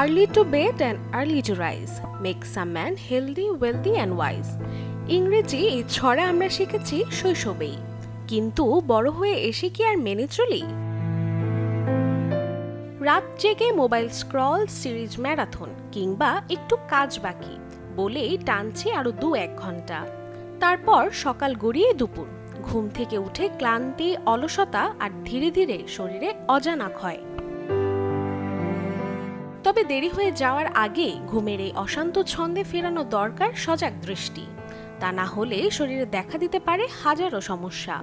Early to bed and early to rise makes a man healthy, wealthy and wise. ইংরেজি এই ছড়া আমরা শিখেছি শৈশবেই, কিন্তু বড় হয়ে এসে কি আর মেনে চলি? রাত জেগে মোবাইল স্ক্রল, সিরিজ ম্যারাথন কিংবা একটু কাজ বাকি বলেই টানছি আরো 2-1 ঘন্টা। তারপর সকাল গড়িয়ে দুপুর, ঘুম থেকে উঠে ক্লান্তি, অলসতা আর ধীরে ধীরে শরীরে অজানা ক্ষয়। তবে দেরি হয়ে যাওয়ার আগে ঘুমের এই অশান্ত ছন্দে ফেরানো দরকার সজাগ দৃষ্টি। তা না হলে শরীরে দেখা দিতে পারে হাজারো সমস্যা।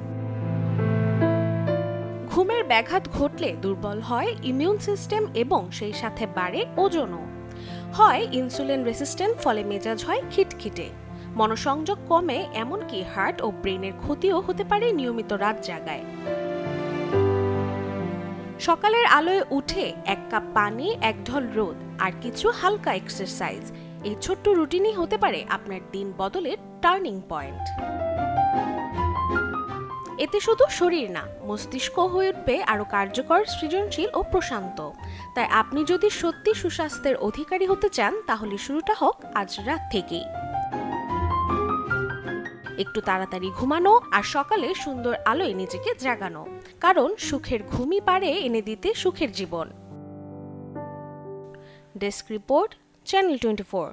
ঘুমের ব্যাঘাত ঘটলে দুর্বল হয় ইমিউন সিস্টেম এবং সেই সাথে বাড়ে ওজনও। হয় ইনসুলিন রেসিস্ট্যান্ট, ফলে মেজাজ হয় খিটখিটে, মনোসংযোগ কমে, এমনকি হার্ট ও ব্রেনের ক্ষতিও হতে পারে নিয়মিত রাত জাগায়। সকালের আলোয় উঠে 1 কাপ পানি, 1 ঢল রোদ আর কিছু হালকা এক্সারসাইজ, এই ছোট্ট রুটিনই হতে পারে আপনার দিন বদলের টার্নিং পয়েন্ট। এতে শুধু শরীর না, মস্তিষ্ক হয়ে উঠবে আরো কার্যকর, সৃজনশীল ও প্রশান্ত। তাই আপনি যদি সত্যি সুস্বাস্থ্যের অধিকারী হতে চান, তাহলে শুরুটা হোক আজ রাত থেকেই। একটু তাড়াতাড়ি ঘুমানো আর সকালে সুন্দর আলোয় নিজেকে জাগানো, কারণ সুখের ঘুমই পারে এনে দিতে সুখের জীবন। Desk report, channel 24।